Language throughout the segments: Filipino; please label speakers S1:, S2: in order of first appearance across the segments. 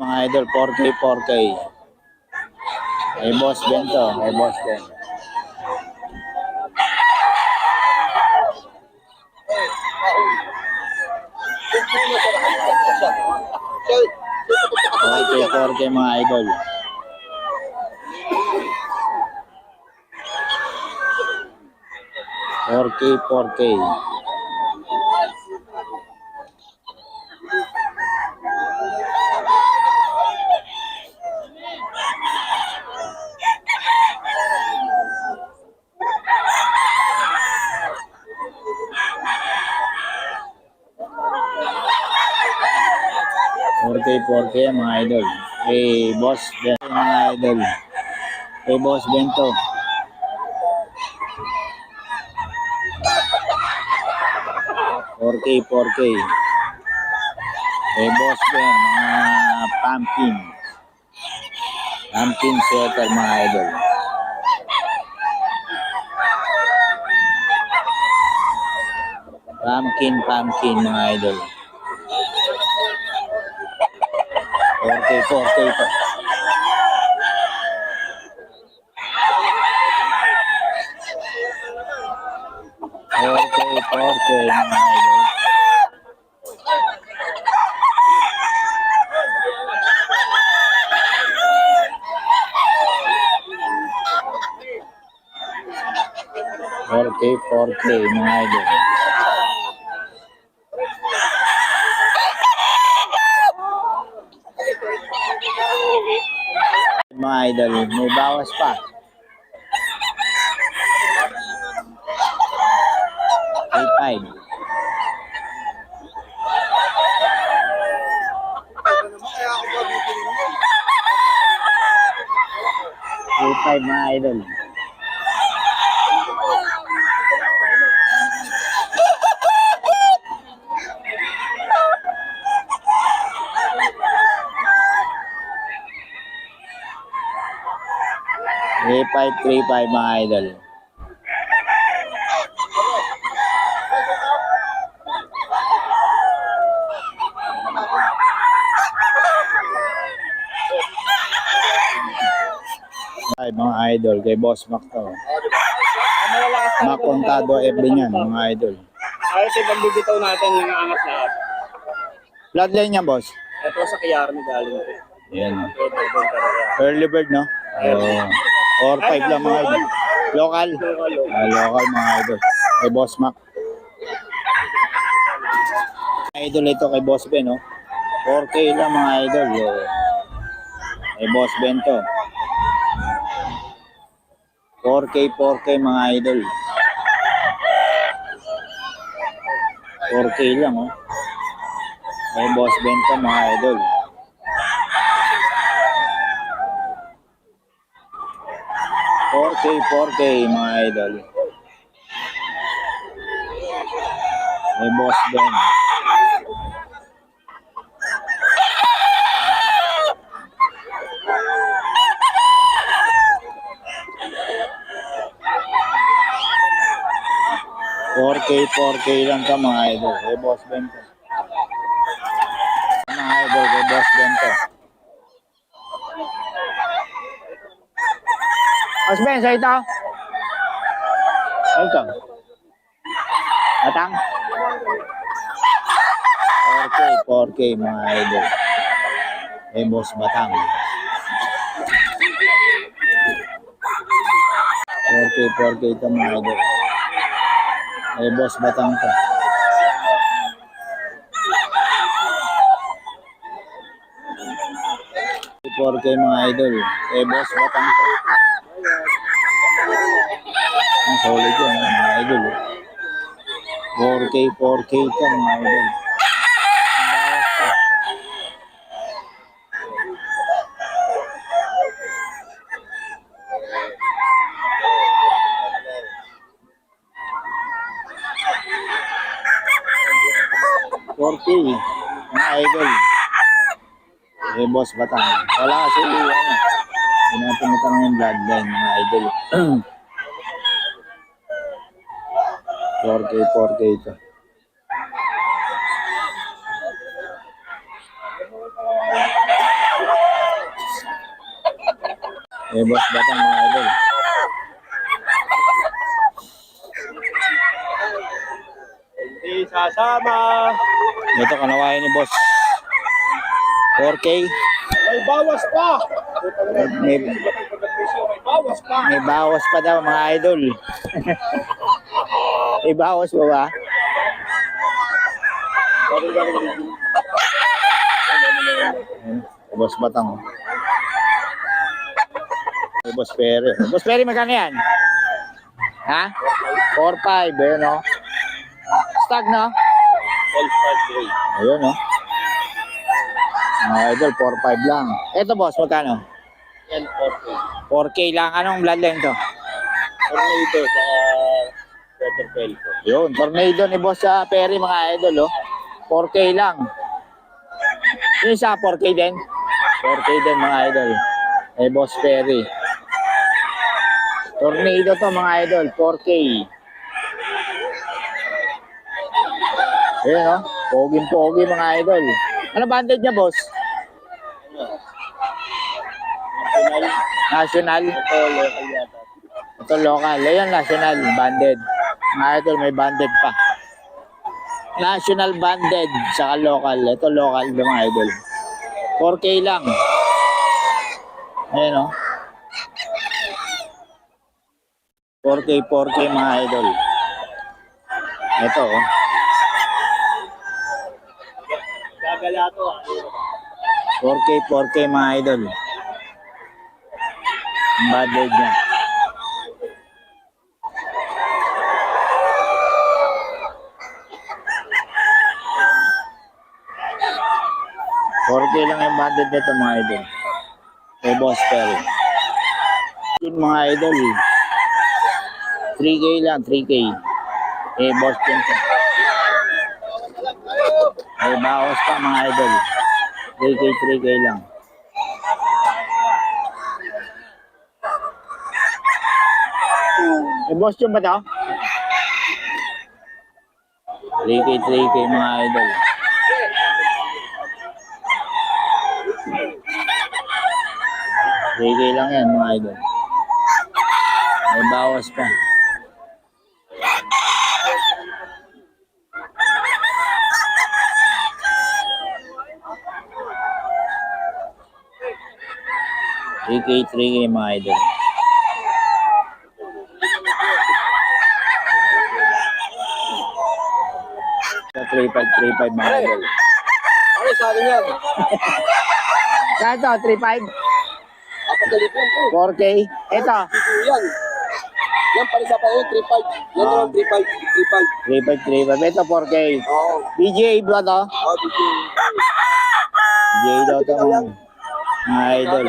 S1: Mga idol, 4K, 4K. Ay boss Bento, ay boss Ben. Okay, 4K mga idol. Four K, 4K. Four K mga idol. Hey, boss Ben, mga idol. Hey, boss Bento. 4K, 4K. Hey, boss Ben, mga pumpkin. Pumpkin sweater mga idol. Pumpkin mga idol. 4K, 4K pa. Okay, mga idol. Four K mga idol. Mga idol, may bawas pa. 3.5. 3.5 mga idol. Three five mga idol. Ay, mga idol, kay Boss Mac to. Mac Contado FB niyan, mga idol.
S2: Ayos yung pagbibitaw natin yung angat lahat.
S1: Bloodline niya, boss?
S2: Ito sa Kiyarni galing ito.
S1: Yan. Early bird, no? 4-5 lang mga idol. Local? Local mga idol. Kay Boss Mac. Idol ito kay Boss Ben, no? 4K lang mga idol. Kay Boss Ben to. 4K mga idol. 4K lang, oh. Kay Boss Ben to mga idol. 4K mga idol. Kay Boss Ben. Four K lang ka mga idol. Kay Boss Ben to. Mga idol, kay Boss Ben to. Boss Ben, sa ito? Welcome. Atang? 4K mga idol. Kay Boss Batang. 4K ito mga idol. Kay Boss Batang to. 4K mga idol. Kay Boss Batang to. Ang solid yun mga idol. 4K ito mga idol. Ang bawas pa. Mga idol. Kay Boss Batang. Wala kasi ano. Pinapinitan ng bloodline mga idol. 4K ito. Eh, boss batang mga idol.
S2: Hindi sasama.
S1: Ito kanawain ni boss. 4K.
S2: May bawas pa.
S1: May,
S2: May bawas pa.
S1: may bawas pa daw mga idol. May bawas pa ba? Ayan, boss batang. Boss Perry. Boss Perry, magkano yan? Ha? 4-5. Ayun, no? Stag, no?
S2: 12.5.
S1: Ayun, no? Mga idol, 4-5 lang. Ito, boss, magkano?
S2: Yan, 4.5.
S1: 4K lang. Anong bloodline to?
S2: Tornado sa Peter Pelco.
S1: Yun, tornado ni boss sa Perry, mga idol, oh. 4K lang. Yung isa, 4K din? 4K din, mga idol. Eh, boss Perry. Tornado to, mga idol. 4K. Ayun, no? Poging-pogi, mga idol. Ano banded niya, boss? National.
S2: Ito, local yata.
S1: Ito local. Ayan, national. Banded. Mga idol, may banded pa. National banded. Saka local. Ito local, mga idol. 4K lang. Ayan, no? 4K, mga idol. Ito, oh.
S2: Gagala to.
S1: 4K, mga idol. Ang banded niya. Lang yung banded nito, mga idol. Kay Boss Perry. Yun, mga idol. 3K lang, 3K. Eh, Boss Pinto. Eh, bawas pa, mga idol. 3K lang. Eh, Boss yun ba to? 3K, mga idol. 3K lang yan, mga idol. May bawas pa. Three K, mga idol. Sa 3.5, mga idol.
S2: Ano sa akin yan?
S1: Saan to? 3.5?
S2: Kapagalit yan po.
S1: 4K? Ito?
S2: Yan. Yan, parisa pa yun, 3.5. Yan naman, 3.5.
S1: 3.5. Ito 4K.
S2: Oo.
S1: BGA ba to?
S2: Oo, dito.
S1: BGA daw to, mga idol.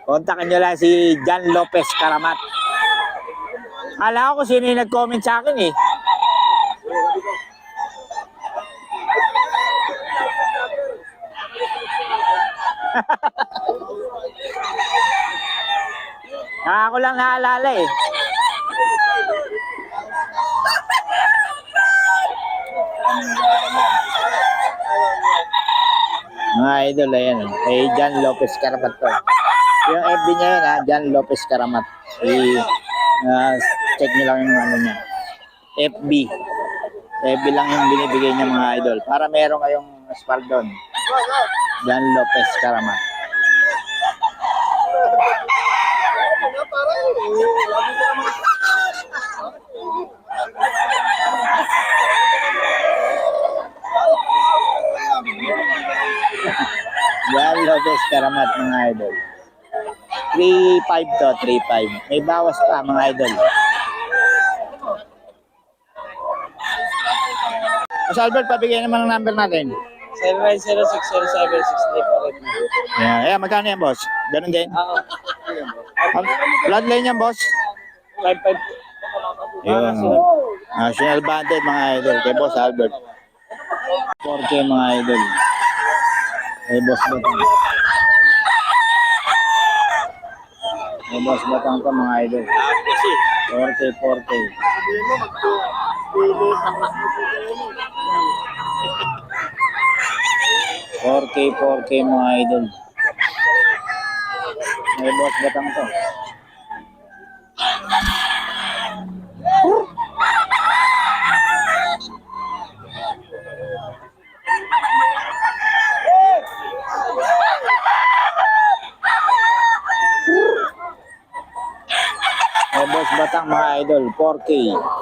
S1: Kontakin nyo lang si John Lopez Karamat. Alam ko kung sino yung nag-comment sa akin eh. Ako lang naalala eh. Mga idol, ayan o. Kay John Lopez Karamat to. Yung FB niya yun ha, John Lopez Karamat. Check nyo lang yung ano niya. FB. FB lang yung binibigay niya, mga idol. Para meron kayong spardon. John Lopez Karamat. John Lopez Karamat, mga idol. 3.5 to, 3.5. May bawas pa, mga idol. Mas Albert, pabigyan naman ang number natin.
S2: 0906076348.
S1: Ayan, magkano yan, boss? Ganun din.
S2: Oo.
S1: Bloodline yan, boss.
S2: 5.5.
S1: Yun. National banded, mga idol. Kay Boss Albert. 4K, mga idol. Kay Boss Batang. Kay Boss Batang to, mga idol. 4K. 4K, mga idol. May boss batang to. May boss batang mga idol, 4K.